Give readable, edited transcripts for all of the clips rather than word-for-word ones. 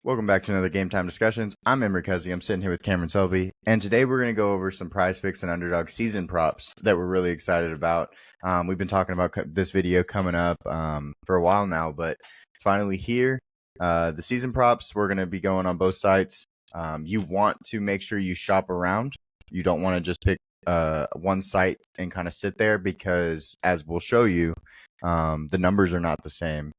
Welcome back to another Game Time Discussions. I'm Emery Cuzzy. I'm sitting here with Cameron Selby, and today we're going to go over some PrizePicks and Underdog season props that we're really excited about. We've been talking about this video coming up for a while now, but it's finally here. The season props, we're going to be going on both sites. You want to make sure you shop around. You don't want to just pick one site and kind of sit there because, as we'll show you, the numbers are not the same.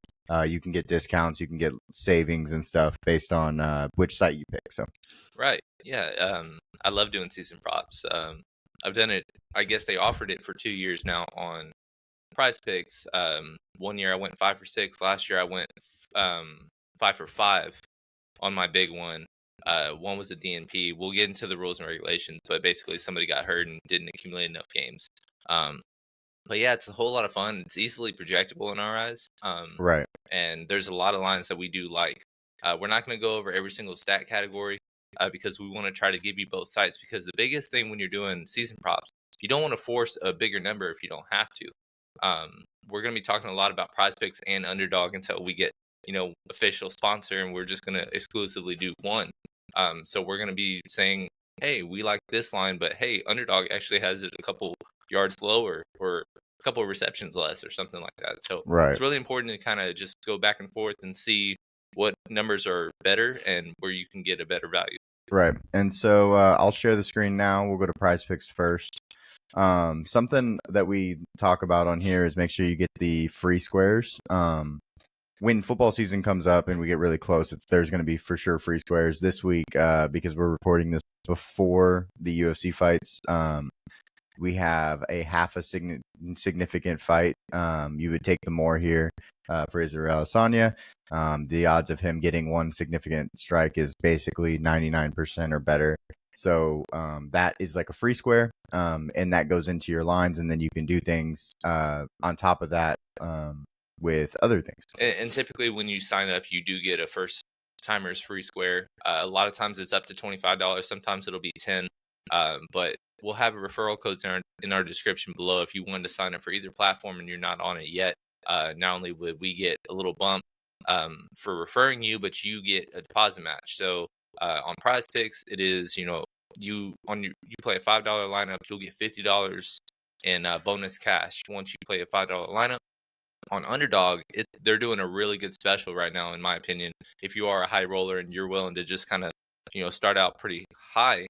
You can get discounts, you can get savings and stuff based on which site you pick. So, Right. Yeah. I love doing season props. I've done it. I guess they offered it for 2 years now on PrizePicks. 1 year I went 5 for 6. Last year I went 5 for 5 on my big one. One was a DNP. We'll get into the rules and regulations, but basically somebody got hurt and didn't accumulate enough games. But yeah, it's a whole lot of fun. It's easily projectable in our eyes. right, And there's a lot of lines that we do like. We're not going to go over every single stat category because we want to try to give you both sides. Because the biggest thing when you're doing season props, you don't want to force a bigger number if you don't have to. We're going to be talking a lot about PrizePicks and Underdog until we get official sponsor, and we're just going to exclusively do one. So we're going to be saying, hey, we like this line, but hey, Underdog actually has it a couple yards lower or a couple of receptions less or something like that. So right, it's really important to kind of just go back and forth and see what numbers are better and where you can get a better value. right. And so I'll share the screen now. We'll go to PrizePicks first. Something that we talk about on here is make sure you get the free squares. When football season comes up and we get really close, there's going to be for sure free squares this week because we're recording this before the UFC fights. We have a half a significant fight. You would take the more here for Israel Adesanya. The odds of him getting one significant strike is basically 99% or better. So that is like a free square, and that goes into your lines, and then you can do things on top of that with other things. And typically when you sign up, you do get a first timers free square. A lot of times it's up to $25. Sometimes it'll be 10. But we'll have referral codes in our description below if you wanted to sign up for either platform and you're not on it yet. Not only would we get a little bump for referring you, but you get a deposit match. So on PrizePicks, it is you play a $5 lineup, you'll get $50 in bonus cash once you play a $5 lineup. On Underdog, they're doing a really good special right now, in my opinion. If you are a high roller and you're willing to just kind of start out pretty high,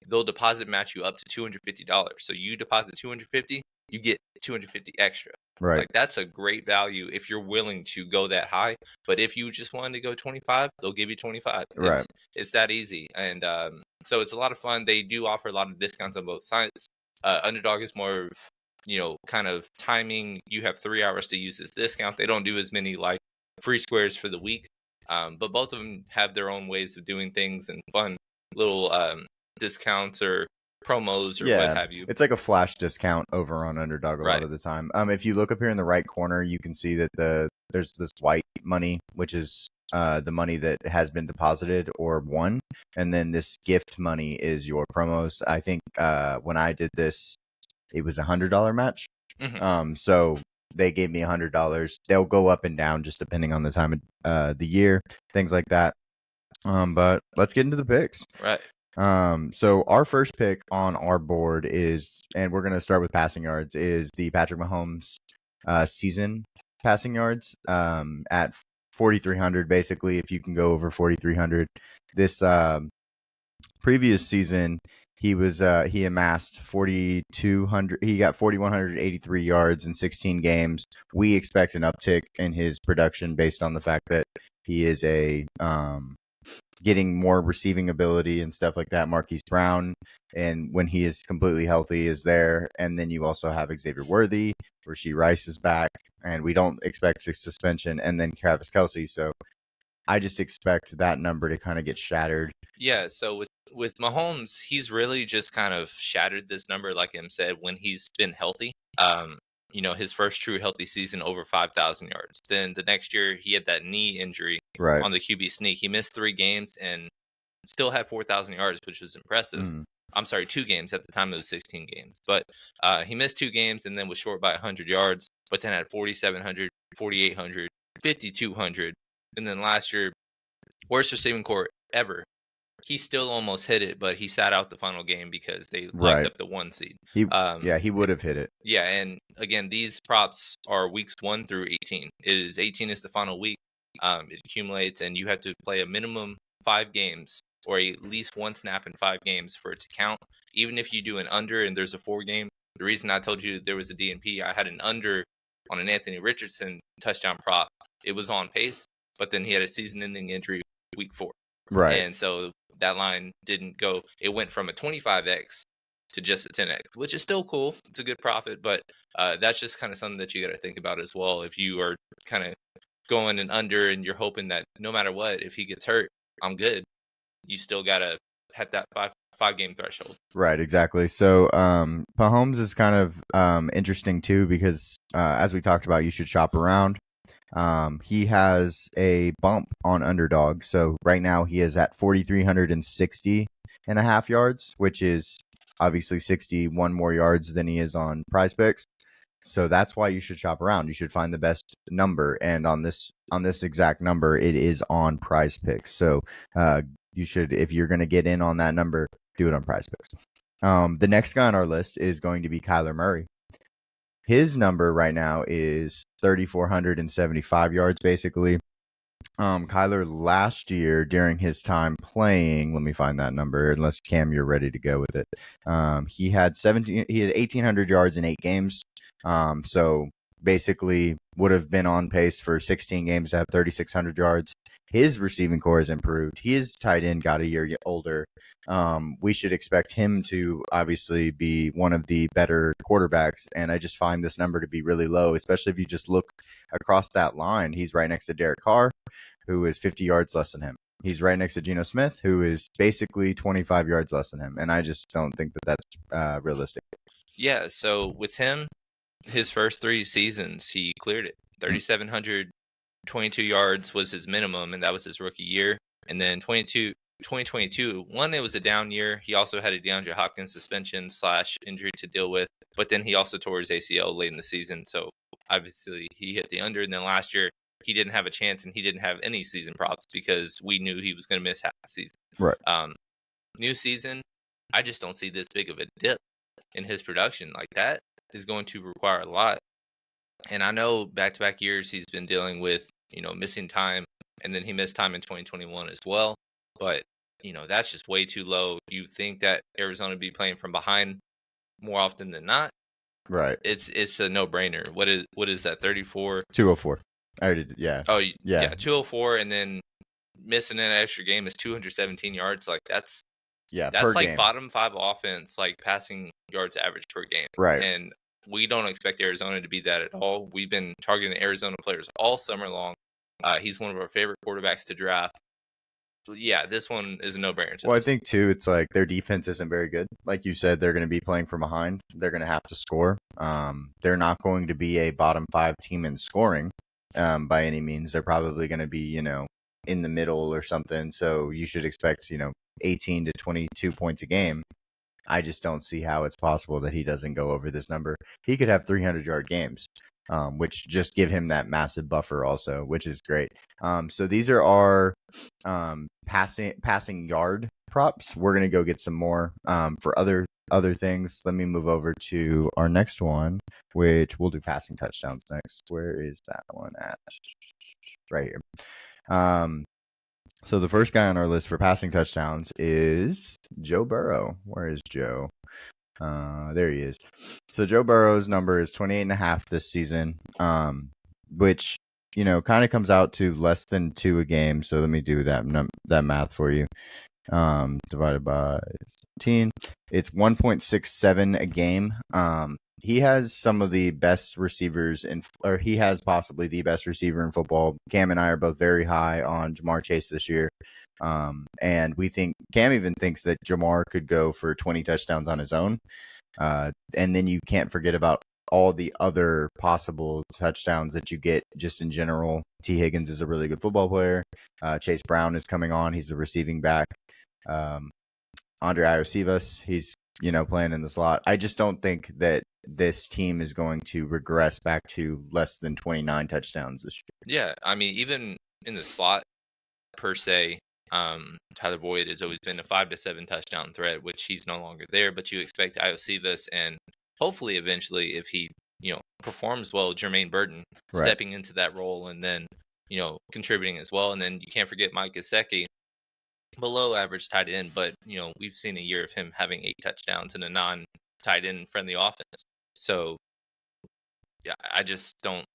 they'll deposit match you up to $250. So you deposit $250, you get $250 extra. Right. Like that's a great value if you're willing to go that high. But if you just wanted to go 25, they'll give you 25. Right. It's that easy, and so it's a lot of fun. They do offer a lot of discounts on both sides. Underdog is more of kind of timing. You have 3 hours to use this discount. They don't do as many like free squares for the week, but both of them have their own ways of doing things and fun little discounts or promos or what have you. It's like a flash discount over on Underdog a lot of the time. If you look up here in the right corner, you can see that there's this white money, which is the money that has been deposited or won, and then this gift money is your promos. I think when I did this, it was $100 match. Mm-hmm. So they gave me $100. They'll go up and down just depending on the time of the year, things like that. But let's get into the picks. Right. So our first pick on our board is, and we're going to start with passing yards, is the Patrick Mahomes season passing yards at 4,300. Basically, if you can go over 4,300, this previous season he amassed 4,200. He got 4,183 yards in 16 games. We expect an uptick in his production based on the fact that he is getting more receiving ability and stuff like that. Marquise Brown, and when he is completely healthy, is there. And then you also have Xavier Worthy, Rashee Rice is back, and we don't expect a suspension, and then Travis Kelce. So I just expect that number to kind of get shattered. Yeah, so with Mahomes, he's really just kind of shattered this number, like Em said, when he's been healthy. His first true healthy season over 5,000 yards. Then the next year he had that knee injury on the QB sneak. He missed 3 games and still had 4,000 yards, which was impressive. I'm sorry, 2 games at the time. It was 16 games, but he missed 2 games and then was short by 100 yards. But then had 4,700, 4,800, 5,200, and then last year worst receiving core ever. He still almost hit it, but he sat out the final game because they locked Right. up the 1 seed. He would have hit it. Yeah, and again, these props are weeks 1 through 18. 18 is the final week. It accumulates, and you have to play a minimum 5 games or at least 1 snap in 5 games for it to count. Even if you do an under and there's a 4 game, the reason I told you there was a DNP, I had an under on an Anthony Richardson touchdown prop. It was on pace, but then he had a season-ending injury week 4. Right. And so that line didn't go. It went from a 25x to just a 10x, which is still cool. It's a good profit, but that's just kind of something that you got to think about as well. If you are kind of going and under and you're hoping that no matter what, if he gets hurt, I'm good. You still got to hit that five game threshold. Right, exactly. So Mahomes is kind of interesting too because as we talked about, you should shop around. He has a bump on Underdog. So right now he is at 4,360.5 yards, which is obviously 61 more yards than he is on PrizePicks. So that's why you should shop around. You should find the best number, and on this exact number, it is on PrizePicks. So you should, if you're going to get in on that number, do it on PrizePicks. The next guy on our list is going to be Kyler Murray. His number right now is 3,475 yards, basically. Kyler last year during his time playing, let me find that number, unless Cam, you're ready to go with it. He had 1,800 yards in 8 games. So basically would have been on pace for 16 games to have 3,600 yards. His receiving core has improved. His tight end got a year older. We should expect him to obviously be one of the better quarterbacks. And I just find this number to be really low, especially if you just look across that line. He's right next to Derek Carr, who is 50 yards less than him. He's right next to Geno Smith, who is basically 25 yards less than him. And I just don't think that that's realistic. Yeah, so with him, his first 3 seasons, he cleared it. 3,722 yards was his minimum, and that was his rookie year. And then 2022, it was a down year. He also had a DeAndre Hopkins suspension / injury to deal with, but then he also tore his ACL late in the season. So obviously he hit the under. And then last year he didn't have a chance, and he didn't have any season props because we knew he was going to miss half the season. Right. New season, I just don't see this big of a dip in his production. Like, that is going to require a lot. And I know back-to-back years he's been dealing with, missing time, and then he missed time in 2021 as well. But, that's just way too low. You think that Arizona would be playing from behind more often than not. Right. It's a no-brainer. What is that, 34? 204. I already did, yeah. Oh, yeah, 204, and then missing an extra game is 217 yards. Like, that's like game. bottom 5 offense, like passing yards average per game. Right. And we don't expect Arizona to be that at all. We've been targeting Arizona players all summer long. He's one of our favorite quarterbacks to draft. Yeah, this one is a no-brainer. Well, I think, too, it's like their defense isn't very good. Like you said, they're going to be playing from behind. They're going to have to score. They're not going to be a bottom 5 team in scoring by any means. They're probably going to be, in the middle or something. So you should expect, 18 to 22 points a game. I just don't see how it's possible that he doesn't go over this number. He could have 300-yard games, which just give him that massive buffer also, which is great. So these are our passing yard props. We're going to go get some more for other things. Let me move over to our next one, which we'll do passing touchdowns next. Where is that one at? Right here. So the first guy on our list for passing touchdowns is Joe Burrow. Where is Joe? There he is. So Joe Burrow's number is 28.5 this season, which, kind of comes out to less than 2 a game. So let me do that math for you. Divided by 17. It's 1.67 a game. He has some of the best receivers or he has possibly the best receiver in football. Cam and I are both very high on Jamar Chase this year. And we think Cam even thinks that Jamar could go for 20 touchdowns on his own. And then you can't forget about all the other possible touchdowns that you get just in general. T. Higgins is a really good football player. Chase Brown is coming on. He's a receiving back. Andre Iosivas, he's, playing in the slot. I just don't think that this team is going to regress back to less than 29 touchdowns this year. Yeah, I mean, even in the slot per se, Tyler Boyd has always been a 5 to 7 touchdown threat, which he's no longer there. But you expect Iosivas and hopefully eventually, if he performs well, Jermaine Burton Right. stepping into that role and then contributing as well. And then you can't forget Mike Gesicki, below average tight end, but we've seen a year of him having 8 touchdowns in a non-tight end friendly offense. So yeah, I just don't.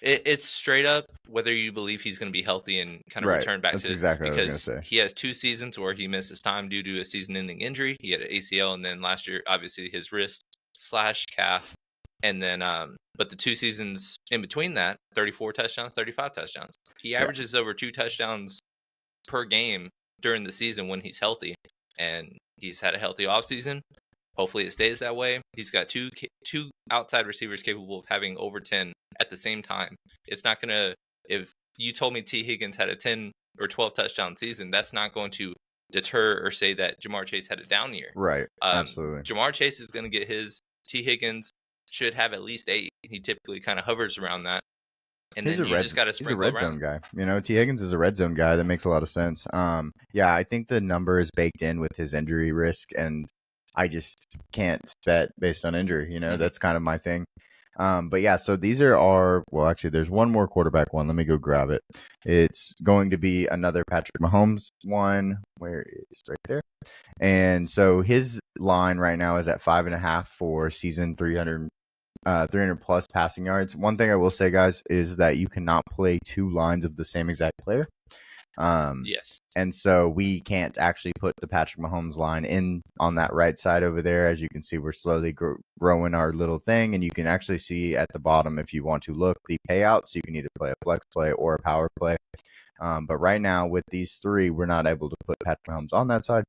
It's straight up whether you believe he's going to be healthy and kind of Right. return back That's to exactly what I was because gonna say. he has 2 seasons where he misses time due to a season-ending injury. He had an ACL, and then last year, obviously, his wrist/calf, and then but the 2 seasons in between that, 34 touchdowns, 35 touchdowns. He averages over 2 touchdowns per game during the season when he's healthy, and he's had a healthy offseason. Hopefully it stays that way. He's got two outside receivers capable of having over 10 at the same time. It's not going to, if you told me T. Higgins had a 10 or 12 touchdown season, that's not going to deter or say that Jamar Chase had a down year. Right. Absolutely. Jamar Chase is going to get his. T. Higgins should have at least 8. He typically kind of hovers around that. And then you just got to sprinkle around. He's a red zone guy. T. Higgins is a red zone guy. That makes a lot of sense. Yeah, I think the number is baked in with his injury risk, and I just can't bet based on injury. That's kind of my thing. But yeah, so these are well, actually, there's one more quarterback one. Let me go grab it. It's going to be another Patrick Mahomes one. Where is right there? And so his line right now is at 5.5 for season 300 plus passing yards. One thing I will say, guys, is that you cannot play 2 lines of the same exact player. Yes. And so we can't actually put the Patrick Mahomes line in on that right side over there. As you can see, we're slowly growing our little thing. And you can actually see at the bottom, if you want to look, the payouts. You can either play a flex play or a power play. But right now, with these 3, we're not able to put Patrick Mahomes on that side.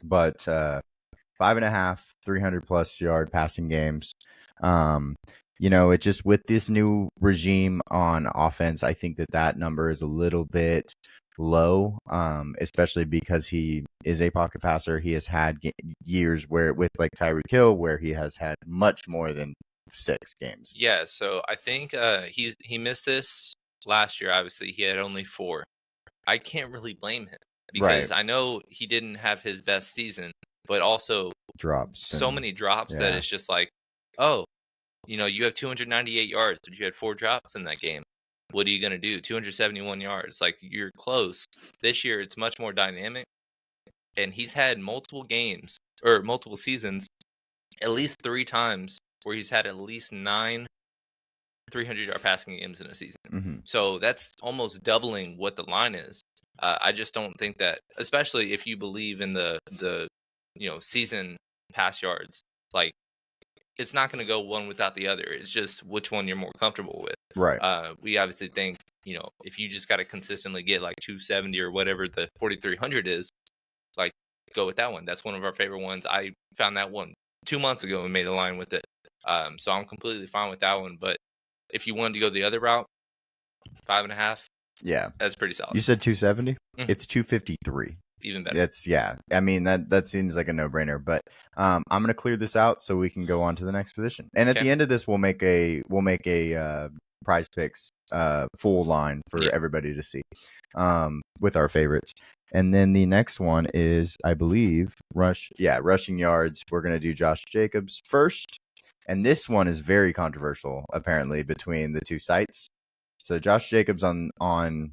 But 5.5, 300 plus yard passing games. It just with this new regime on offense, I think that number is a little bit low, especially because he is a pocket passer. He has had years where with like Tyreek Hill, where he has had much more than 6 games. Yeah, so I think he missed this last year. Obviously, he had only 4. I can't really blame him because I know he didn't have his best season, but also drops. So many drops that it's just like, oh, you have 298 yards, but you had 4 drops in that game. What are you going to do? 271 yards. Like, you're close. This year, it's much more dynamic. And he's had multiple games or multiple seasons, at least 3 times where he's had at least 9 300-yard passing games in a season. Mm-hmm. So that's almost doubling what the line is. I just don't think that, especially if you believe in the season pass yards, like, it's not going to go one without the other. It's just which one you're more comfortable with. Right. We obviously think, if you just got to consistently get like 270 or whatever the 4,300 is, like, go with that one. That's one of our favorite ones. I found that one 2 months ago and made a line with it. So I'm completely fine with that one. But if you wanted to go the other route, 5.5. Yeah. That's pretty solid. You said 270? Mm-hmm. It's 253. Even better. That's I mean that seems like a no-brainer, but I'm gonna clear this out so we can go on to the next position. And at the end of this, we'll make a PrizePicks full line for everybody to see with our favorites. And then the next one is, I believe, rushing yards. We're gonna do Josh Jacobs first, and this one is very controversial apparently between the 2 sites. So Josh Jacobs on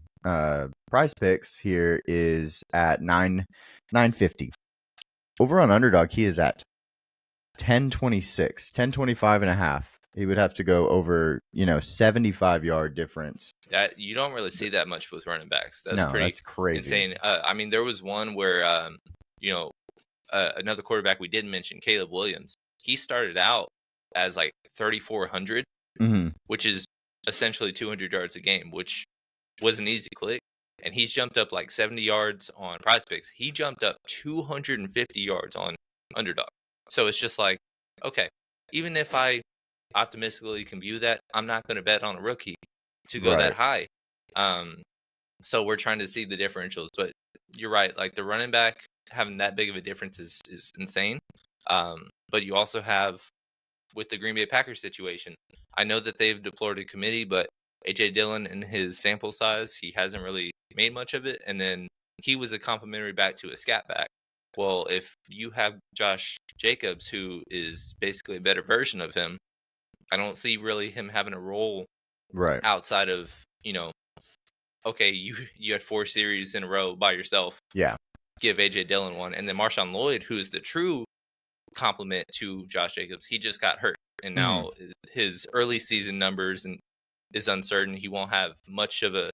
PrizePicks here is at 950. Over on Underdog, he is at 1026, 1025.5. He would have to go over 75-yard difference. That you don't really see that much with running backs. That's that's crazy, insane. I mean, there was one where another quarterback we didn't mention, Caleb Williams. He started out as like 3,400, which is essentially 200 yards a game, which was an easy click. And he's jumped up like 70 yards on PrizePicks. He jumped up 250 yards on Underdog. So it's just like, okay, even if I optimistically can view that, I'm not going to bet on a rookie to go that high. So we're trying to see the differentials. But you're right. Like, the running back having that big of a difference is insane. But you also have, with the Green Bay Packers situation, I know that they've deployed a committee, but A.J. Dillon, in his sample size, he hasn't really made much of it. And then he was a complimentary back to a scat back. Well, if you have Josh Jacobs, who is basically a better version of him, I don't see really him having a role Right. outside of, okay, you had 4 series in a row by yourself. Yeah. Give AJ Dillon one, and then Marshawn Lloyd, who is the true complement to Josh Jacobs, he just got hurt, and now his early season numbers and is uncertain. He won't have much of an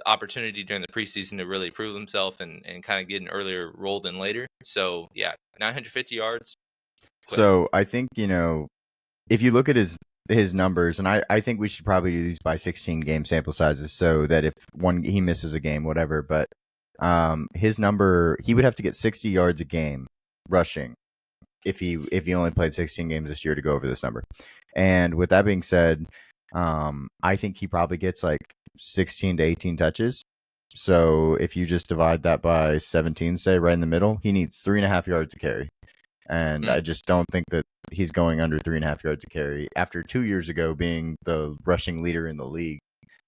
opportunity during the preseason to really prove himself and kind of get an earlier role than later. So yeah, 950 yards. Quick. So I think, if you look at his numbers, and I think we should probably do these by 16 game sample sizes so that if he misses a game, whatever, but his number, he would have to get 60 yards a game rushing if he only played 16 games this year to go over this number. And with that being said, I think he probably gets like 16 to 18 touches. So if you just divide that by 17, say right in the middle, he needs 3.5 yards to carry. And I just don't think that he's going under 3.5 yards to carry after 2 years ago being the rushing leader in the league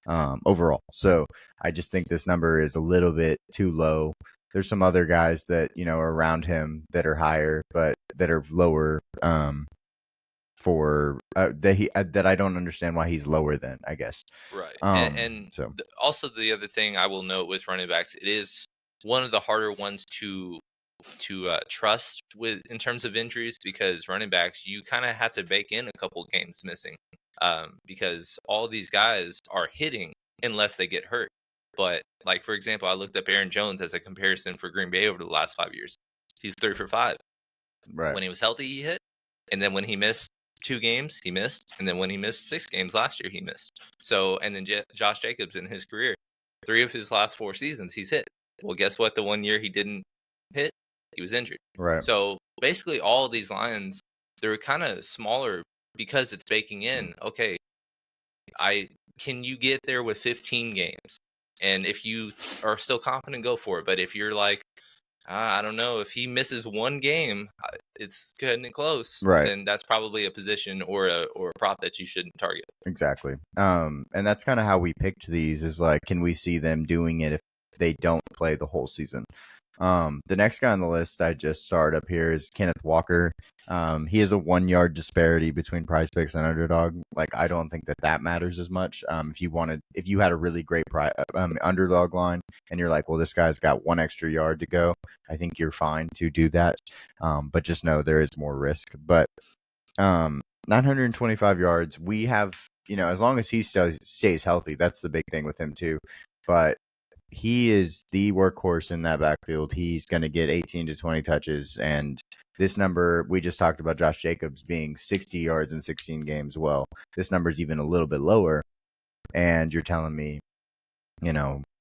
overall. So I just think this number is a little bit too low. There's some other guys that, are around him that are higher, but that are lower that I don't understand why he's lower than, I guess. Right. So also the other thing I will note with running backs, it is one of the harder ones to trust with in terms of injuries, because running backs, you kind of have to bake in a couple games missing, because all these guys are hitting unless they get hurt. But like, for example, I looked up Aaron Jones as a comparison for Green Bay over the last 5 years. He's 3 for 5. right. When he was healthy, he hit, and then when he missed 2 games, he missed, and then when he missed 6 games last year, he missed. So, and then Josh Jacobs in his career, 3 of his last 4 seasons, he's hit. Well, guess what? The 1 year he didn't hit, he was injured. Right. So basically, all of these lines, they're kind of smaller because it's baking in. Okay, can you get there with 15 games? And if you are still confident, go for it. But if you're like, I don't know, if he misses 1 game, it's getting close. Right. Then that's probably a position or a prop that you shouldn't target. Exactly. And that's kind of how we picked these, is like, can we see them doing it if they don't play the whole season? The next guy on the list I just started up here is Kenneth Walker. He has a 1 yard disparity between PrizePicks and Underdog. Like, I don't think that matters as much. If you had a really great Underdog line and you're like, well, this guy's got 1 extra yard to go, I think you're fine to do that. But just know there is more risk. But 925 yards, we have, as long as he stays healthy, that's the big thing with him too. But he is the workhorse in that backfield. He's going to get 18 to 20 touches. And this number, we just talked about Josh Jacobs being 60 yards in 16 games. Well, this number is even a little bit lower. And you're telling me,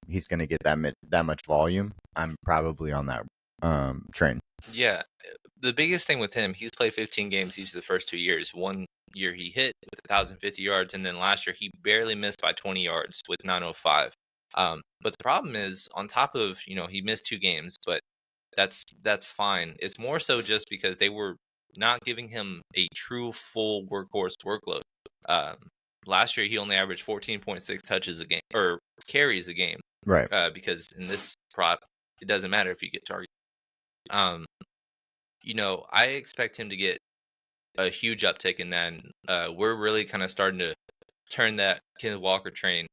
he's going to get that much volume. I'm probably on that train. Yeah. The biggest thing with him, he's played 15 games each of the first 2 years. 1 year he hit with 1,050 yards. And then last year he barely missed by 20 yards with 905. But the problem is, on top of, he missed 2 games, but that's fine. It's more so just because they were not giving him a true full workhorse workload. Last year he only averaged 14.6 touches a game, or carries a game. Right. Because in this prop, it doesn't matter if you get targeted. I expect him to get a huge uptick in that. We're really kind of starting to turn that Kenneth Walker train.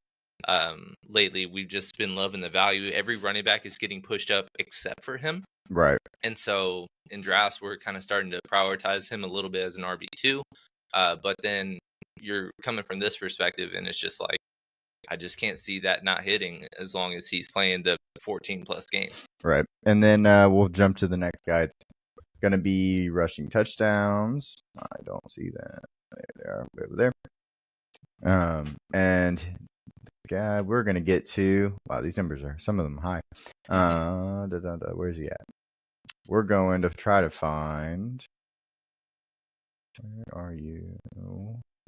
Lately we've just been loving the value. Every running back is getting pushed up except for him. Right. And so in drafts, we're kind of starting to prioritize him a little bit as an RB2. But then you're coming from this perspective, and it's just like, I just can't see that not hitting as long as he's playing the 14 plus games. Right. And then we'll jump to the next guy. It's going to be rushing touchdowns. I don't see that. There they are, over there. And God, we're going to get to, wow, these numbers are, some of them high. Where's he at? We're going to try to find, where are you?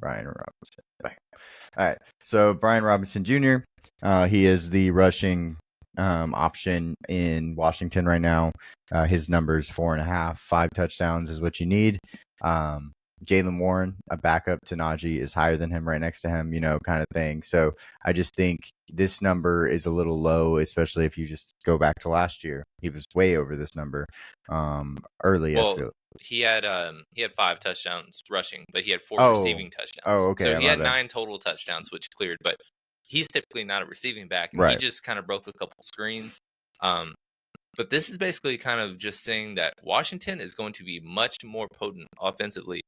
Brian Robinson. Bang. All right. So Brian Robinson Jr., he is the rushing option in Washington right now. His numbers 4.5, 5 touchdowns is what you need. Jalen Warren, a backup to Najee, is higher than him, right next to him, kind of thing. So I just think this number is a little low, especially if you just go back to last year. He was way over this number early. I Well, feel. he had 5 touchdowns rushing, but he had 4 Oh, receiving touchdowns. oh, okay. So he My had bad. 9 total touchdowns, which cleared. But he's typically not a receiving back, and he Right. just kind of broke a couple screens. But this is basically kind of just saying that Washington is going to be much more potent offensively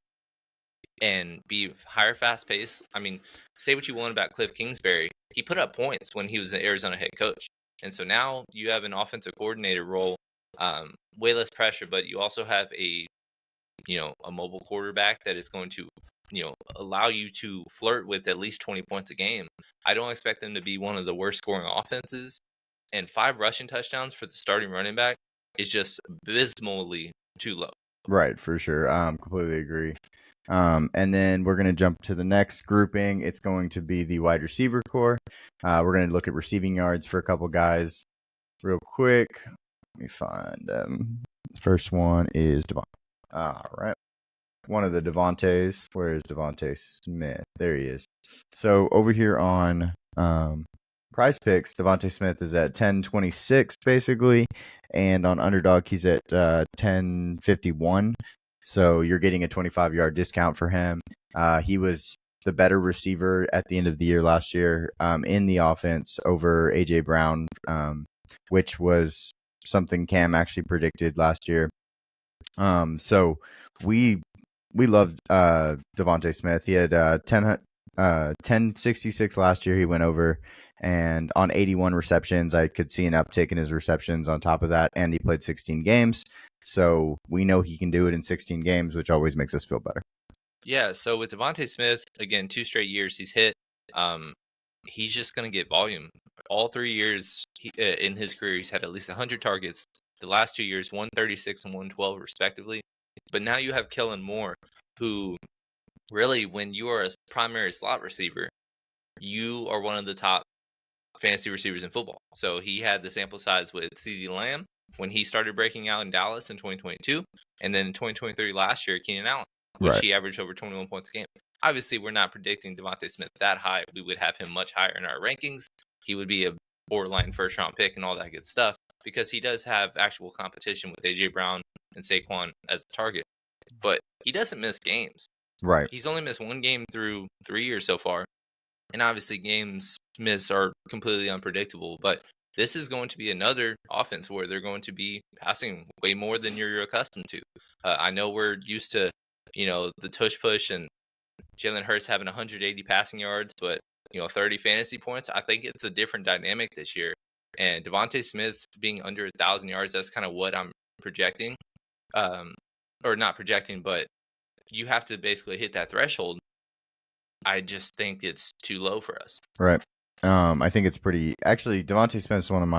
and be higher fast pace. I mean, say what you want about Cliff Kingsbury. He put up points when he was an Arizona head coach. And so now you have an offensive coordinator role, way less pressure, but you also have a mobile quarterback that is going to, allow you to flirt with at least 20 points a game. I don't expect them to be one of the worst scoring offenses. And 5 rushing touchdowns for the starting running back is just abysmally too low. Right, for sure. Completely agree. And then we're going to jump to the next grouping. It's going to be the wide receiver core. We're going to look at receiving yards for a couple guys real quick. Let me find them. First one is Devon. All right. One of the Devontaes. Where is Devontae Smith? There he is. So over here on PrizePicks, Devontae Smith is at 1026 basically, and on Underdog he's at 1051. So you're getting a 25-yard discount for him. He was the better receiver at the end of the year last year in the offense over AJ Brown, which was something Cam actually predicted last year. So we loved Devontae Smith. He had 1066 last year. He went over, and on 81 receptions, I could see an uptick in his receptions on top of that, and he played 16 games. So we know he can do it in 16 games, which always makes us feel better. Yeah, so with Devontae Smith, again, 2 straight years he's hit. He's just going to get volume. All 3 years in his career, he's had at least 100 targets. The last 2 years, 136 and 112 respectively. But now you have Kellen Moore, who really, when you are a primary slot receiver, you are one of the top fantasy receivers in football. So he had the sample size with CeeDee Lamb when he started breaking out in Dallas in 2022, and then in 2023 last year, Keenan Allen, which he averaged over 21 points a game. Obviously, we're not predicting Devontae Smith that high. We would have him much higher in our rankings. He would be a borderline first-round pick and all that good stuff because he does have actual competition with AJ Brown and Saquon as a target. But he doesn't miss games. Right. He's only missed 1 game through 3 years so far. And obviously, games missed are completely unpredictable. But this is going to be another offense where they're going to be passing way more than you're accustomed to. I know we're used to, the tush push and Jalen Hurts having 180 passing yards, but 30 fantasy points. I think it's a different dynamic this year. And Devontae Smith being under 1,000 yards, that's kind of what I'm projecting, or not projecting, but you have to basically hit that threshold. I just think it's too low for us. Right. I think it's pretty. Actually, Devontae Smith's one of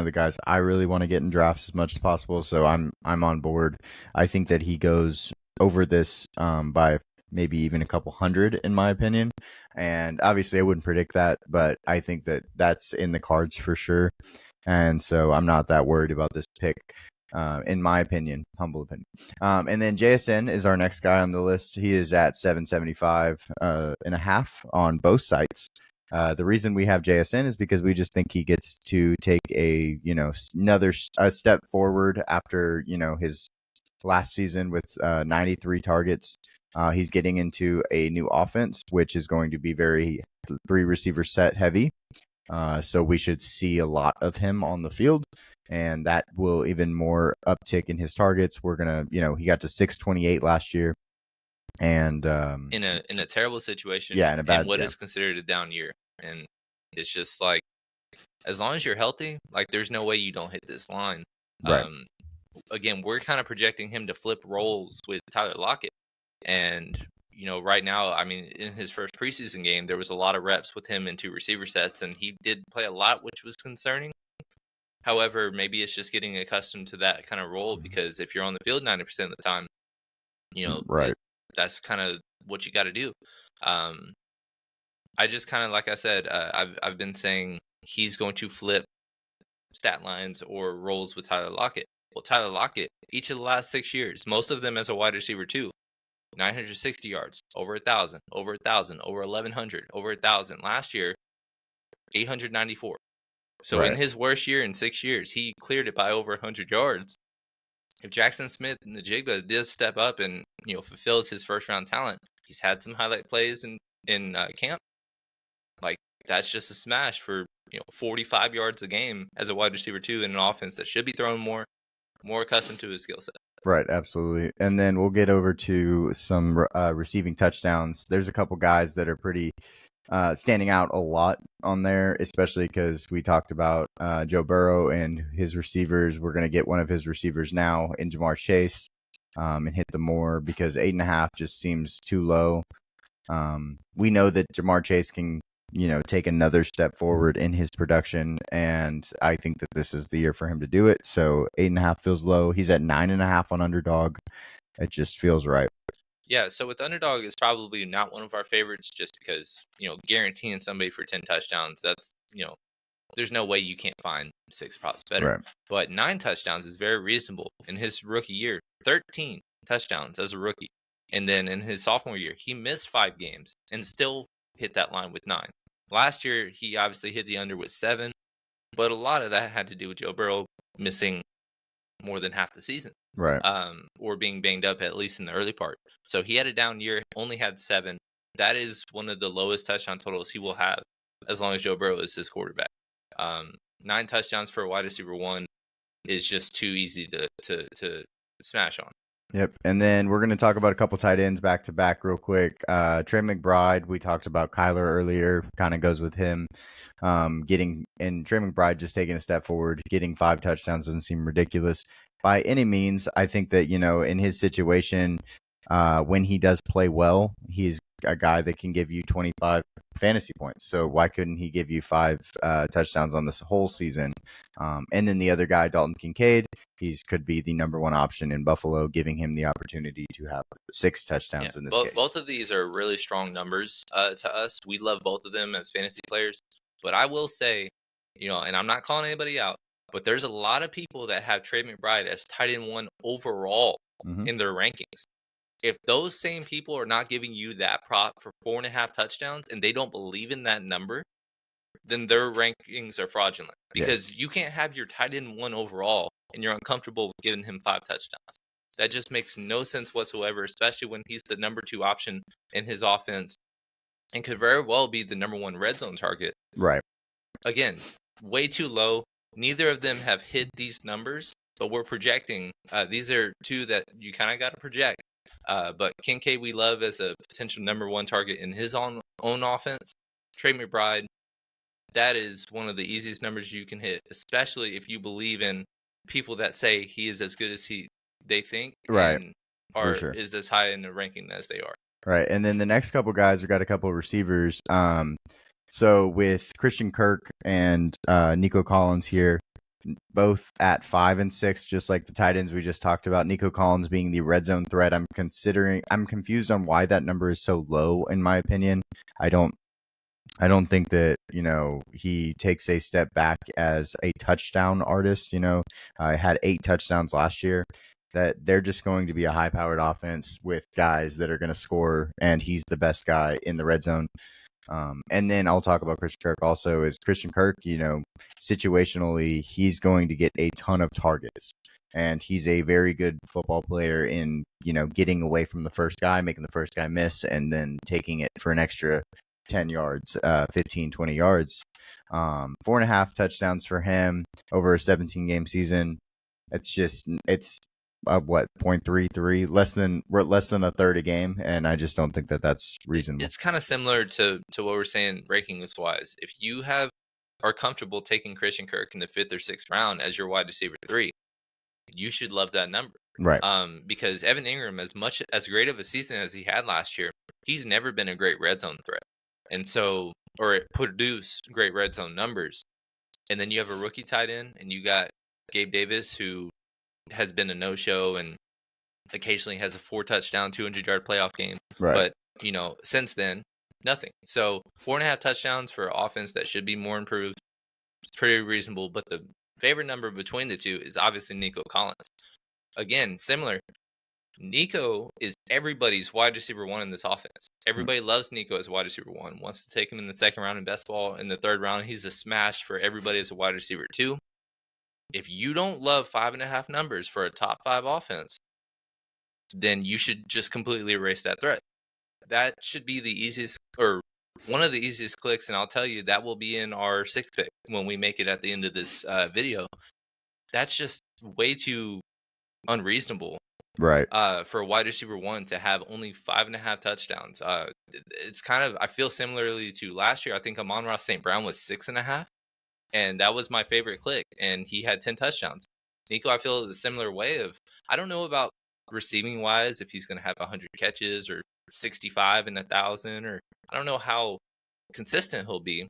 the guys I really want to get in drafts as much as possible. So I'm on board. I think that he goes over this by maybe even a couple hundred, in my opinion. And obviously, I wouldn't predict that, but I think that that's in the cards for sure. And so I'm not that worried about this pick. In my opinion, humble opinion. And then JSN is our next guy on the list. He is at 775 and a half on both sites. The reason we have JSN is because we just think he gets to take another step forward after his last season with 93 targets. He's getting into a new offense, which is going to be very 3 receiver set heavy. So we should see a lot of him on the field, and that will even more uptick in his targets. We're gonna, he got to 628 last year, and in a terrible situation, yeah, in a bad, and what is considered a down year, and it's just like as long as you're healthy, like there's no way you don't hit this line. Right. Again, we're kind of projecting him to flip roles with Tyler Lockett, and right now, I mean, in his first preseason game, there was a lot of reps with him in 2 receiver sets, and he did play a lot, which was concerning. However, maybe it's just getting accustomed to that kind of role because if you're on the field 90% of the time, right. that's kind of what you got to do. I just kind of, like I said, I've been saying he's going to flip stat lines or roles with Tyler Lockett. Well, Tyler Lockett, each of the last 6 years, most of them as a wide receiver too, 960 yards, over 1,000, over 1,000, over 1,100, over 1,000. Last year, 894. So in Right. his worst year in 6 years, he cleared it by over 100 yards. If Jackson Smith and the Jigba does step up and fulfills his first round talent, he's had some highlight plays in camp. Like, that's just a smash for 45 yards a game as a wide receiver too, in an offense that should be throwing more accustomed to his skill set. Right, absolutely. And then we'll get over to some receiving touchdowns. There's a couple guys that are pretty standing out a lot on there, especially because we talked about Joe Burrow and his receivers. We're going to get one of his receivers now in Jamar Chase and hit the more, because 8.5 just seems too low. We know that Jamar Chase can, take another step forward in his production, and I think that this is the year for him to do it. So 8.5 feels low. He's at 9.5 on Underdog. It just feels right. Yeah, so with Underdog, it's probably not one of our favorites just because, guaranteeing somebody for 10 touchdowns, that's, there's no way you can't find 6 props better. Right. But 9 touchdowns is very reasonable. In his rookie year, 13 touchdowns as a rookie. And then in his sophomore year, he missed 5 games and still hit that line with 9. Last year, he obviously hit the under with 7, but a lot of that had to do with Joe Burrow missing more than half the season. Right. Or being banged up at least in the early part. So he had a down year, only had 7. That is one of the lowest touchdown totals he will have as long as Joe Burrow is his quarterback. 9 touchdowns for a wide receiver 1 is just too easy to smash on. Yep. And then we're going to talk about a couple tight ends back to back real quick. Trey McBride, we talked about Kyler earlier, kind of goes with him. And Trey McBride just taking a step forward, getting 5 touchdowns doesn't seem ridiculous by any means. I think that, in his situation, when he does play well, he's a guy that can give you 25 fantasy points. So why couldn't he give you 5 touchdowns on this whole season? And then the other guy, Dalton Kincaid, could be the number 1 option in Buffalo, giving him the opportunity to have 6 touchdowns in this case. Both of these are really strong numbers to us. We love both of them as fantasy players. But I will say, and I'm not calling anybody out, but there's a lot of people that have Trey McBride as tight end 1 overall in their rankings. If those same people are not giving you that prop for 4.5 touchdowns and they don't believe in that number, then their rankings are fraudulent, because you can't have your tight end 1 overall and you're uncomfortable with giving him 5 touchdowns. That just makes no sense whatsoever, especially when he's the number 2 option in his offense and could very well be the number 1 red zone target. Right. Again, way too low. Neither of them have hit these numbers, but we're projecting. These are 2 that you kind of got to project. But Kincaid we love as a potential number 1 target in his own offense. Trey McBride, that is one of the easiest numbers you can hit, especially if you believe in people that say he is as good as they think, right, and is as high in the ranking as they are. Right. And then the next couple guys, we got a couple of receivers. So with Christian Kirk and Nico Collins here, both at 5 and 6, just like the tight ends we just talked about. Nico Collins being the red zone threat. I'm confused on why that number is so low, in my opinion. I don't think that, he takes a step back as a touchdown artist. Had 8 touchdowns last year. That they're just going to be a high-powered offense with guys that are going to score, and he's the best guy in the red zone. And then I'll talk about Christian Kirk also. Is Christian Kirk, situationally, he's going to get a ton of targets. And he's a very good football player in, getting away from the first guy, making the first guy miss, and then taking it for an extra 10 yards, 15, 20 yards. 4.5 touchdowns for him over a 17-game season. It's 0.33, less than a third a game, and I just don't think that that's reasonable. It's kind of similar to what we're saying rankings wise. If you are comfortable taking Christian Kirk in the 5th or 6th round as your wide receiver 3, you should love that number, right? Because Evan Ingram, as great of a season as he had last year, he's never been a great red zone threat, and so produce great red zone numbers. And then you have a rookie tight end, and you got Gabe Davis, who has been a no-show and occasionally has a 4-touchdown, 200-yard playoff game. Right. But, since then, nothing. So 4.5 touchdowns for an offense that should be more improved. It's pretty reasonable. But the favorite number between the 2 is obviously Nico Collins. Again, similar. Nico is everybody's wide receiver 1 in this offense. Mm. Everybody loves Nico as a wide receiver 1, wants to take him in the second round in best ball. In the third round, he's a smash for everybody as a wide receiver 2. If you don't love 5.5 numbers for a top 5 offense, then you should just completely erase that threat. That should be the easiest, or one of the easiest clicks, and I'll tell you that will be in our 6th pick when we make it at the end of this video. That's just way too unreasonable Right. for a wide receiver 1 to have only 5.5 touchdowns. It's kind of, I feel similarly to last year. I think Amon-Ra St. Brown was 6.5, and that was my favorite click, and he had 10 touchdowns. Nico, I feel the similar way of, I don't know about receiving wise if he's going to have 100 catches or 65 and 1,000, or I don't know how consistent he'll be,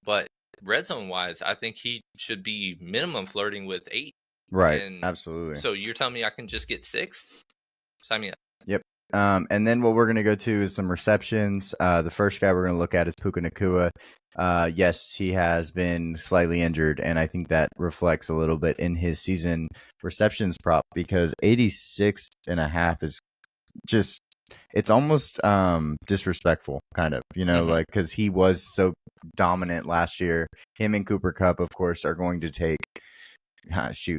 but red zone wise, I think he should be minimum flirting with 8. Right. And Absolutely. so you're telling me I can just get 6? Sign me up. Yep. And then what we're going to go to is some receptions. The first guy we're going to look at is Puka Nacua. Yes, he has been slightly injured, and I think that reflects a little bit in his season receptions prop, because 86.5 is just, it's almost disrespectful, kind of, like, because he was so dominant last year. Him and Cooper Kupp, of course, are going to take,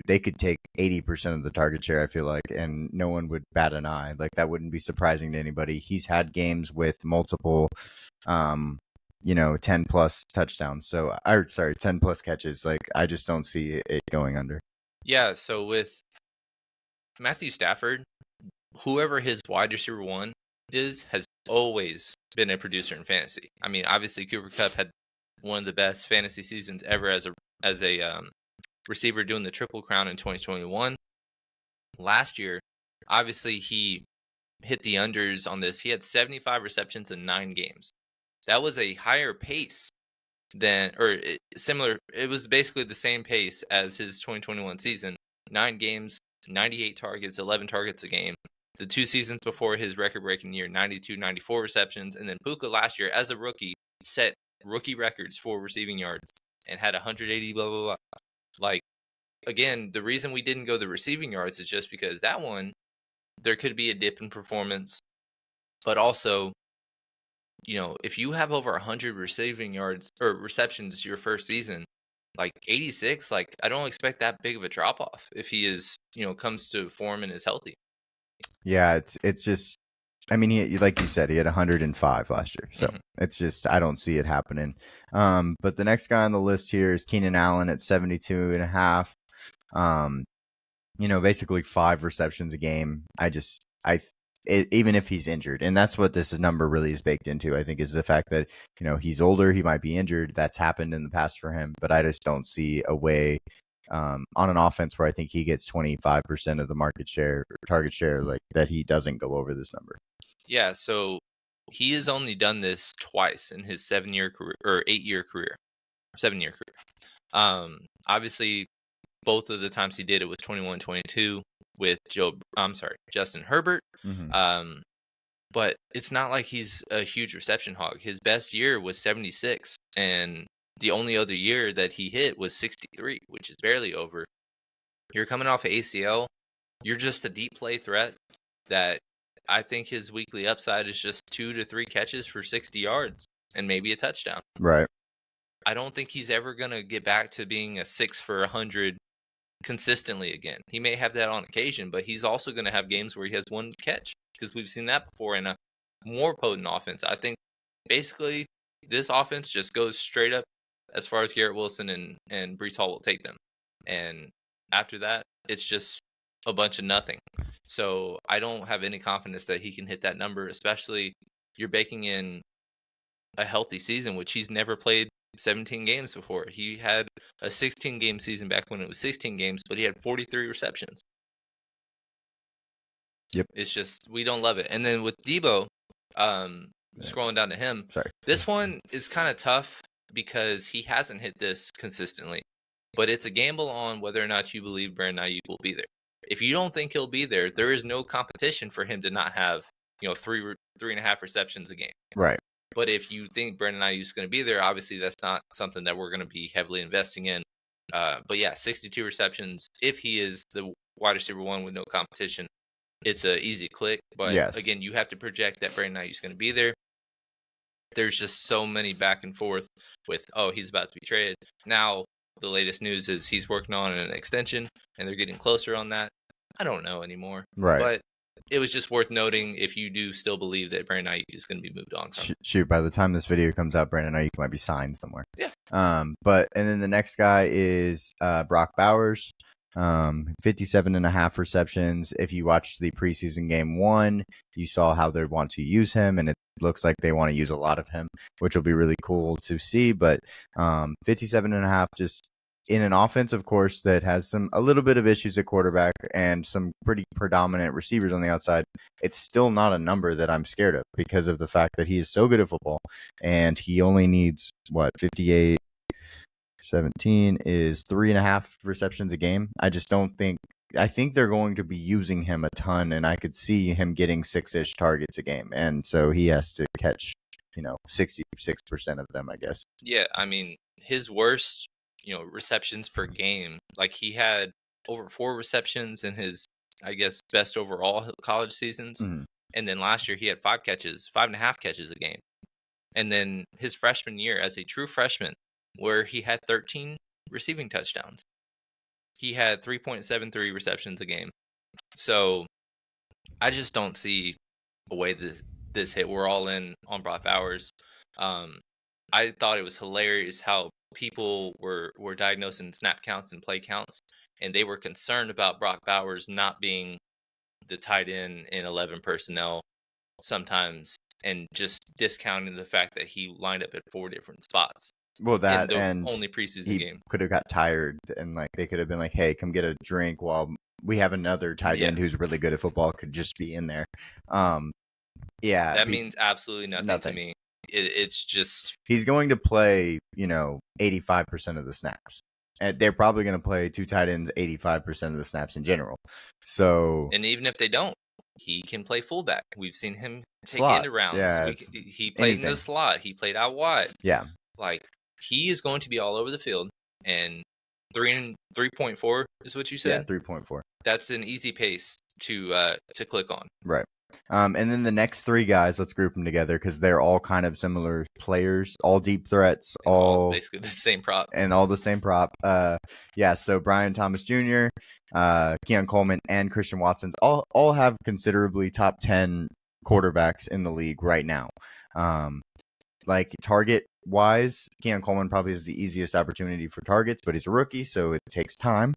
they could take 80% of the target share, I feel like, and no one would bat an eye. Like, that wouldn't be surprising to anybody. He's had games with multiple 10 plus touchdowns. So, 10 plus catches. Like, I just don't see it going under. Yeah, so with Matthew Stafford, whoever his wide receiver 1 is has always been a producer in fantasy. I mean, obviously Cooper Kupp had one of the best fantasy seasons ever as a receiver, doing the Triple Crown in 2021. Last year, obviously he hit the unders on this. He had 75 receptions in 9 games. That was a higher pace than, or similar. It was basically the same pace as his 2021 season. 9 games, 98 targets, 11 targets a game. The 2 seasons before his record-breaking year, 92, 94 receptions. And then Puka last year, as a rookie, set rookie records for receiving yards and had 180, blah, blah, blah. Like, again, the reason we didn't go the receiving yards is just because that one, there could be a dip in performance. But also, if you have over 100 receiving yards or receptions your first season, like 86, like, I don't expect that big of a drop off if he is, comes to form and is healthy. Yeah, it's just, I mean, he, like you said, he had 105 last year. So it's just, I don't see it happening. But the next guy on the list here is Keenan Allen at 72.5. Basically 5 receptions a game. Even if he's injured, and that's what this number really is baked into, I think, is the fact that, he's older, he might be injured. That's happened in the past for him, but I just don't see a way on an offense where I think he gets 25% of the market share or target share, like, that he doesn't go over this number. Yeah, so he has only done this twice in his 7-year career, or 8-year career, 7-year career. Obviously, both of the times he did it was 21-22 with Justin Herbert. But it's not like he's a huge reception hog. His best year was 76, and the only other year that he hit was 63, which is barely over. You're coming off of ACL. You're just a deep play threat that I think his weekly upside is just 2 to 3 catches for 60 yards and maybe a touchdown. Right. I don't think he's ever going to get back to being a 6 for 100 consistently again. He may have that on occasion, but he's also going to have games where he has 1 catch, because we've seen that before in a more potent offense. I think basically this offense just goes straight up as far as Garrett Wilson and Breece Hall will take them. And after that, it's just a bunch of nothing. So I don't have any confidence that he can hit that number, especially you're baking in a healthy season, which he's never played 17 games before. He had a 16-game season back when it was 16 games, but he had 43 receptions. Yep. It's just, we don't love it. And then with Debo, scrolling down to him, this one is kind of tough because he hasn't hit this consistently, but it's a gamble on whether or not you believe Brandon Ayuk will be there. If you don't think he'll be there, there is no competition for him to not have, 3.5 receptions a game. Right. But if you think Brandon Ayuk is going to be there, obviously that's not something that we're going to be heavily investing in. But yeah, 62 receptions. If he is the wide receiver 1 with no competition, it's a easy click. But Yes. again, you have to project that Brandon Ayuk's going to be there. There's just so many back and forth with, oh, he's about to be traded. Now, the latest news is he's working on an extension, and they're getting closer on that. I don't know anymore. Right. But it was just worth noting if you do still believe that Brandon Ayuk is going to be moved on. Shoot, by the time this video comes out, Brandon Ayuk might be signed somewhere. Yeah. And then the next guy is Brock Bowers. 57.5 receptions. If you watched the preseason game 1, you saw how they want to use him, and it looks like they want to use a lot of him, which will be really cool to see. But 57.5, just in an offense, of course, that has a little bit of issues at quarterback and some pretty predominant receivers on the outside, it's still not a number that I'm scared of because of the fact that he is so good at football, and he only needs 58. 17 is 3.5 receptions a game. I just don't think. I think they're going to be using him a ton, and I could see him getting 6-ish targets a game, and so he has to catch 66% of them, I guess. Yeah, I mean, his worst receptions per game, like he had over 4 receptions in his, I guess, best overall college seasons, and then last year he had 5.5 catches a game, and then his freshman year as a true freshman, where he had 13 receiving touchdowns, he had 3.73 receptions a game. So I just don't see a way this hit. We're all in on Brock Bowers. I thought it was hilarious how people were diagnosing snap counts and play counts, and they were concerned about Brock Bowers not being the tight end in 11 personnel sometimes, and just discounting the fact that he lined up at 4 different spots. Well, that in the and only preseason game could have got tired, and they could have been like, "Hey, come get a drink while we have another tight end who's really good at football could just be in there." Yeah, that means absolutely nothing to me. It's just he's going to play 85% of the snaps, and they're probably going to play 2 tight ends 85% of the snaps in general. So, and even if they don't, he can play fullback. We've seen him take slot. end rounds. Yeah, he played in the slot. He played out wide. Yeah, like he is going to be all over the field. And 3.4 is what you said. Yeah, 3.4. That's an easy pace to click on. Right. And then the next 3 guys, let's group them together because they're all kind of similar players, all deep threats, all basically the same prop, and all the same prop. So Brian Thomas Jr., Keon Coleman, and Christian Watson's all have considerably top 10 quarterbacks in the league right now. Like target wise, Keon Coleman probably has the easiest opportunity for targets, but he's a rookie, so it takes time.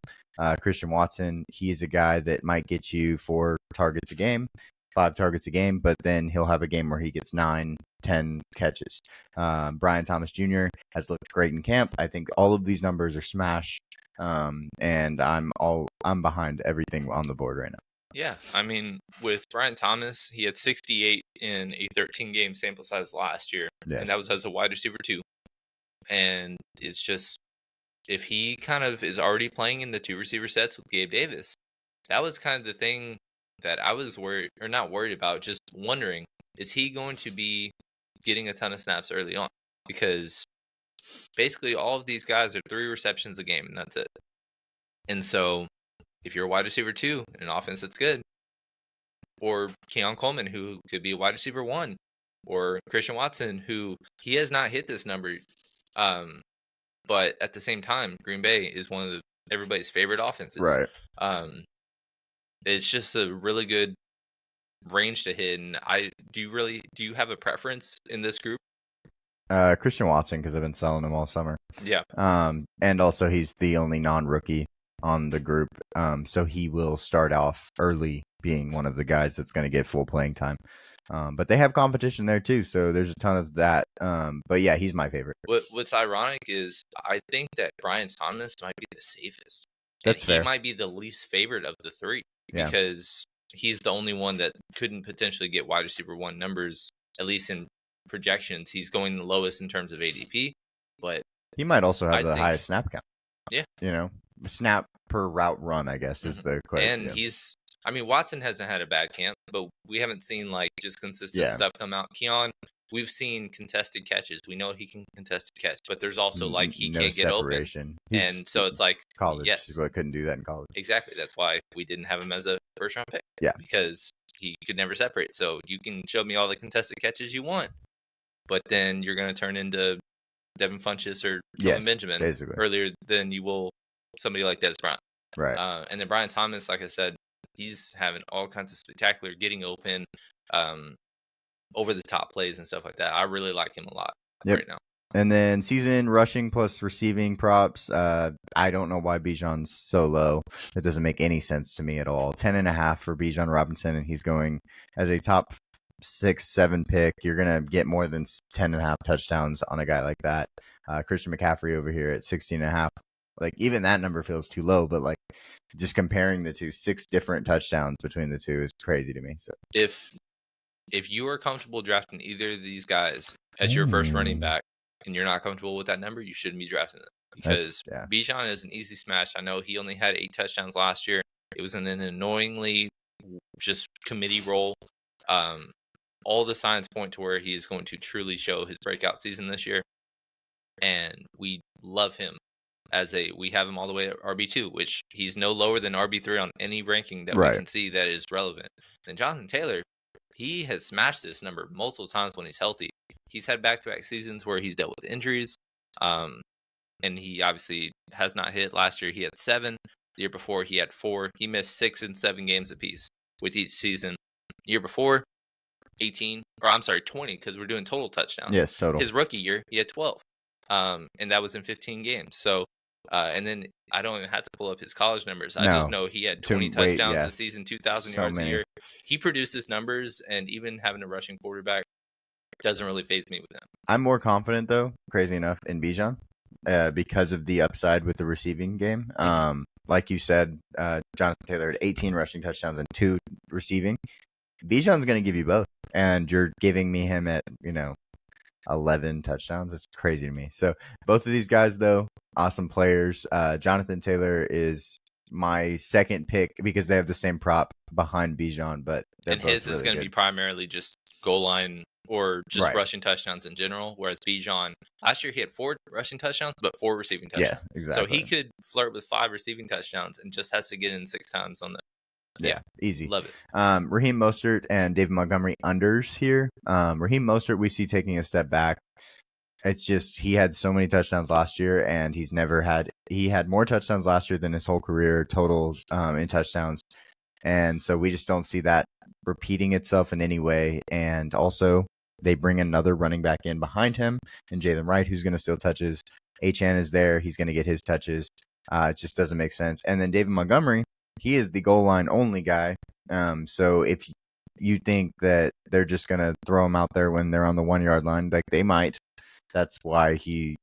Christian Watson, he's a guy that might get you 4 targets a game, 5 targets a game, but then he'll have a game where he gets 9, 10 catches. Brian Thomas Jr. has looked great in camp. I think all of these numbers are smash, and I'm behind everything on the board right now. Yeah, I mean, with Brian Thomas, he had 68 in a 13-game sample size last year, and that was as a wide receiver 2. And it's just, if he kind of is already playing in the 2 receiver sets with Gabe Davis, that was kind of the thing that I was not worried about, just wondering, is he going to be getting a ton of snaps early on? Because basically all of these guys are 3 receptions a game, and that's it. And so if you're a wide receiver 2 in an offense that's good, or Keon Coleman, who could be a wide receiver 1, or Christian Watson, who he has not hit this number, but at the same time, Green Bay is one of everybody's favorite offenses. Right. It's just a really good range to hit. And do you have a preference in this group? Christian Watson, because I've been selling him all summer. Yeah. And also he's the only non-rookie on the group, so he will start off early, being one of the guys that's going to get full playing time. But they have competition there too, so there's a ton of that. But yeah, he's my favorite. What's ironic is I think that Brian Thomas might be the safest. That's fair. He might be the least favorite of the 3 because he's the only one that couldn't potentially get wide receiver 1 numbers, at least in projections. He's going the lowest in terms of ADP, but he might also have the highest snap count. Yeah. Snap per route run, I guess, is the question. And Watson hasn't had a bad camp, but we haven't seen just consistent stuff come out. Keon, we've seen contested catches. We know he can contested catch, but there's also like he No can't get open. separation. He's And so it's like, college, yes, but couldn't do that in college. exactly. That's why we didn't have him as a first round pick. Yeah. Because he could never separate. So you can show me all the contested catches you want, but then you're going to turn into Devin Funchess or Kelvin Benjamin basically. earlier than you will somebody like Des Bryant. Right. And then Brian Thomas, like I said, he's having all kinds of spectacular getting open, over the top plays and stuff like that. I really like him a lot right now. And then season rushing plus receiving props. I don't know why Bijan's so low. It doesn't make any sense to me at all. 10.5 for Bijan Robinson, and he's going as a top 6-7 pick. You're gonna get more than 10.5 touchdowns on a guy like that. Christian McCaffrey over here at 16.5. Like even that number feels too low, but like just comparing the two, 6 different touchdowns between the two is crazy to me. So if you are comfortable drafting either of these guys as your first running back, and you're not comfortable with that number, you shouldn't be drafting them, because Bijan is an easy smash. I know he only had 8 touchdowns last year. It was in an annoyingly just committee role. All the signs point to where he is going to truly show his breakout season this year, and we love him we have him all the way at RB2, which he's no lower than RB3 on any ranking that we can see that is relevant. And Jonathan Taylor, he has smashed this number multiple times when he's healthy. He's had back-to-back seasons where he's dealt with injuries, and he obviously has not hit. Last year he had 7. The year before he had 4. He missed 6 and 7 games apiece with each season. The year before, 20, because we're doing total touchdowns. Yes, total. His rookie year, he had 12, and that was in 15 games. So, and then I don't even have to pull up his college numbers. I just know he had 20 touchdowns a season, 2,000 yards a year. He produces numbers, and even having a rushing quarterback doesn't really faze me with him. I'm more confident, though, crazy enough, in Bijan because of the upside with the receiving game. Like you said, Jonathan Taylor had 18 rushing touchdowns and 2 receiving. Bijan's going to give you both, and you're giving me him at 11 touchdowns. It's crazy to me. So both of these guys, though, awesome players. Jonathan Taylor is my second pick because they have the same prop behind Bijan, but his is going to be primarily just goal line or just rushing touchdowns in general, whereas Bijan, last year he had 4 rushing touchdowns, but 4 receiving touchdowns. Yeah, exactly. So he could flirt with 5 receiving touchdowns and just has to get in 6 times on the. Yeah, easy. Love it. Raheem Mostert and David Montgomery unders here. Raheem Mostert we see taking a step back. It's just he had so many touchdowns last year, and he had more touchdowns last year than his whole career total in touchdowns. And so we just don't see that repeating itself in any way. And also they bring another running back in behind him, and Jalen Wright, who's going to steal touches. Achane is there. He's going to get his touches. It just doesn't make sense. And then David Montgomery, he is the goal line only guy. So if you think that they're just going to throw him out there when they're on the 1-yard line, like they might, that's why he,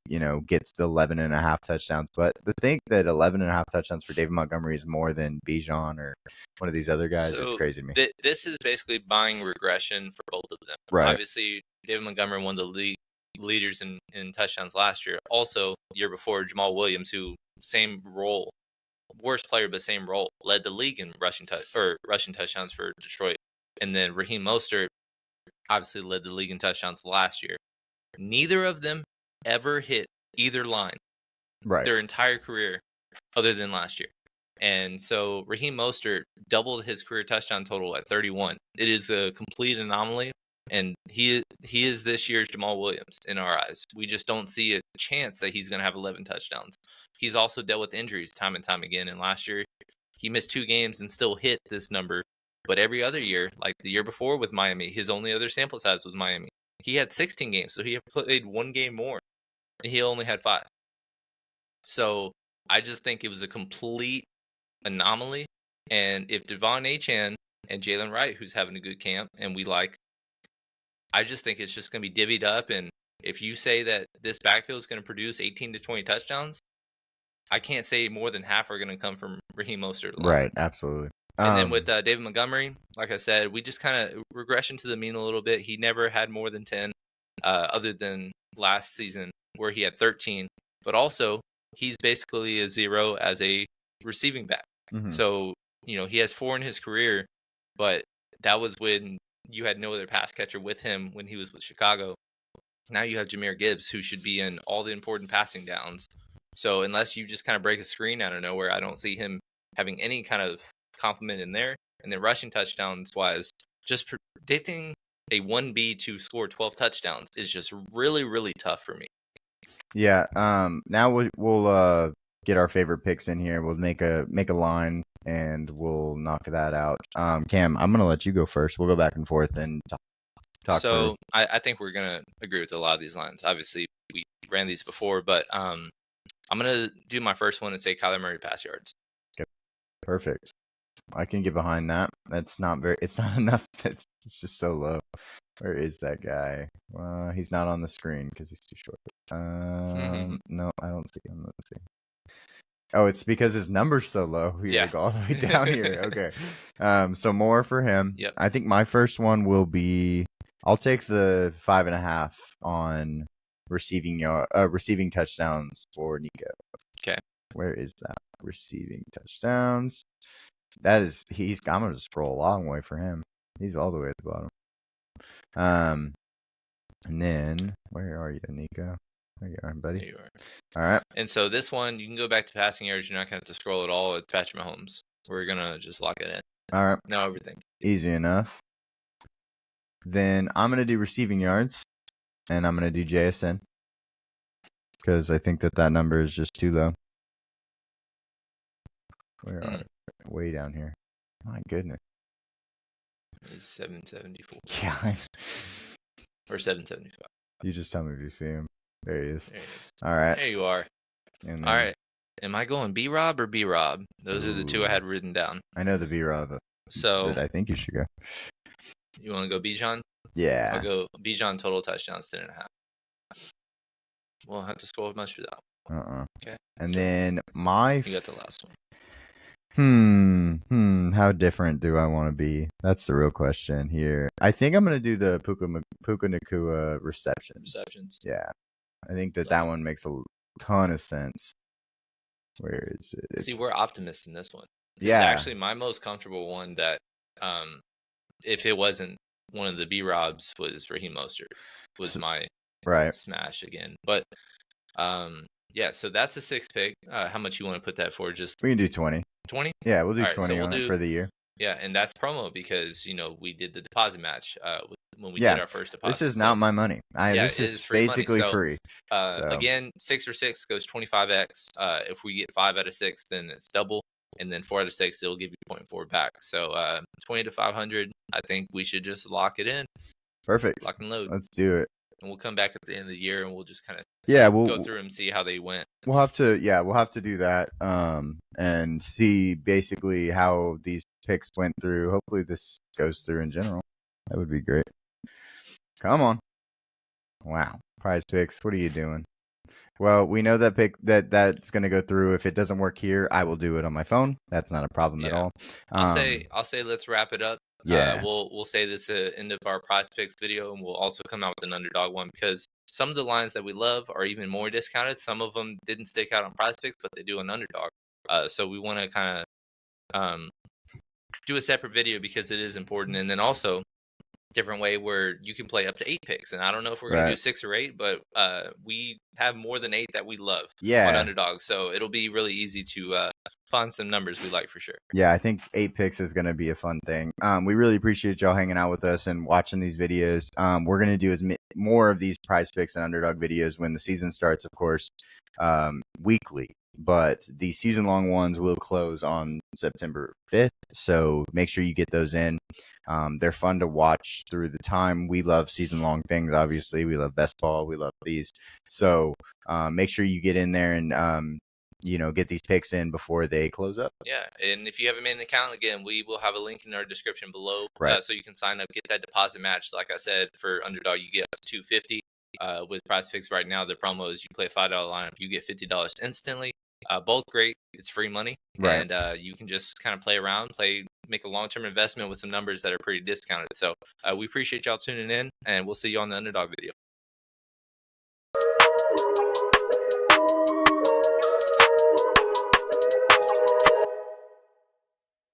gets the 11.5 touchdowns. But to think that 11.5 touchdowns for David Montgomery is more than Bijan or one of these other guys is crazy to me. This is basically buying regression for both of them. Right. Obviously, David Montgomery, one of the leaders in touchdowns last year. Also, the year before, Jamal Williams, who same role, worst player but same role, led the league in rushing touchdowns for Detroit. And then Raheem Mostert obviously led the league in touchdowns last year. Neither of them ever hit either line their entire career other than last year. And so Raheem Mostert doubled his career touchdown total at 31. It is a complete anomaly, and he is this year's Jamal Williams in our eyes. We just don't see a chance that he's going to have 11 touchdowns. He's also dealt with injuries time and time again, and last year he missed 2 games and still hit this number. But every other year, like the year before with Miami, his only other sample size was Miami. He had 16 games, so he played 1 game more, and he only had 5. So I just think it was a complete anomaly. And if Devon Achane and Jalen Wright, who's having a good camp, and we like, I just think it's just going to be divvied up. And if you say that this backfield is going to produce 18 to 20 touchdowns, I can't say more than half are going to come from Raheem Mostert alone. Right, absolutely. And then with David Montgomery, like I said, we just kind of regression to the mean a little bit. He never had more than 10, other than last season where he had 13. But also, he's basically a 0 as a receiving back. Mm-hmm. So, he has 4 in his career, but that was when you had no other pass catcher with him when he was with Chicago. Now you have Jahmyr Gibbs, who should be in all the important passing downs. So unless you just kind of break a screen out of nowhere, I don't see him having any kind of compliment in there. And then rushing touchdowns wise, just predicting a 1B to score 12 touchdowns is just really, really tough for me. Yeah. Now we'll get our favorite picks in here. We'll make a line and we'll knock that out. Cam, I'm gonna let you go first. We'll go back and forth and talk. So I think we're gonna agree with a lot of these lines. Obviously, we ran these before, but I'm gonna do my first one and say Kyler Murray pass yards. Okay. Perfect. I can get behind that. It's not enough. It's just so low. Where is that guy? He's not on the screen because he's too short. No, I don't see him. Let's see. Oh, it's because his number's so low. He go all the way down here. Okay. So more for him. Yep. I think my first one will be. I'll take the 5.5 on receiving touchdowns for Nico. Okay. Where is that? Receiving touchdowns. That is, I'm gonna scroll a long way for him. He's all the way at the bottom. And then where are you, Nico? There you are, buddy. There you are. All right. And so this one, you can go back to passing yards. You're not gonna have to scroll at all. It's Patrick Mahomes. We're gonna just lock it in. All right. Now everything. Easy enough. Then I'm gonna do receiving yards, and I'm gonna do JSN because I think that number is just too low. Where are way down here? My goodness. It's 774. Yeah. Or 775. You just tell me if you see him. There he is. There he is. All right. There you are. And all right. Am I going B-Rob or B-Rob? Those are the two I had written down. I know the B-Rob. So I think you should go. You want to go Bijan? Yeah. I'll go Bijan total touchdowns 10.5. We'll have to scroll much for that one. Okay. And so then you got the last one. How different do I want to be? That's the real question here. I think I'm gonna do the Puka Nacua receptions. Yeah, I think that one makes a ton of sense. Where is it? See, we're optimists in this one. Yeah, it's actually my most comfortable one. That if it wasn't one of the B-Robs, was Raheem Mostert. Was my smash again, but yeah. So that's a 6 pick. How much you want to put that for? Just we can do 20. 20? Yeah, we'll do 20 on it for the year. Yeah, and that's promo because we did the deposit match when we did our first deposit. This is not my money. This is basically free. Again, 6 for 6 goes 25x. If we get 5 out of 6, then it's double, and then 4 out of 6, it'll give you 0.4 back. So 20 to 500. I think we should just lock it in. Perfect. Lock and load. Let's do it. And we'll come back at the end of the year and we'll just kind of we'll go through and see how they went. We'll have to do that and see basically how these picks went through. Hopefully this goes through in general. That would be great. Come on. Wow. PrizePicks, what are you doing? Well, we know that that's going to go through. If it doesn't work here, I will do it on my phone. That's not a problem at all. I'll say let's wrap it up. Yeah. We'll say this end of our PrizePicks video, and we'll also come out with an Underdog one because some of the lines that we love are even more discounted. Some of them didn't stick out on PrizePicks, but they do on Underdog. So we want to kind of do a separate video because it is important, and then also different way where you can play up to 8 picks. And I don't know if we're going to do 6 or 8, but we have more than 8 that we love on Underdog. So it'll be really easy to find some numbers we like for sure. Yeah, I think 8 picks is going to be a fun thing. We really appreciate y'all hanging out with us and watching these videos. We're going to do more of these PrizePicks and Underdog videos when the season starts, of course, weekly. But the season-long ones will close on September 5th, so make sure you get those in. They're fun to watch through the time. We love season-long things, obviously. We love best ball. We love these. So make sure you get in there and get these picks in before they close up. Yeah, and if you haven't made an account, again, we will have a link in our description below, so you can sign up, get that deposit match. Like I said, for Underdog, you get up to $250. With PrizePicks right now, the promo is you play a $5 lineup, you get $50 instantly. Both great. It's free money, and you can just kind of play around, make a long-term investment with some numbers that are pretty discounted. So we appreciate y'all tuning in, and we'll see you on the Underdog video.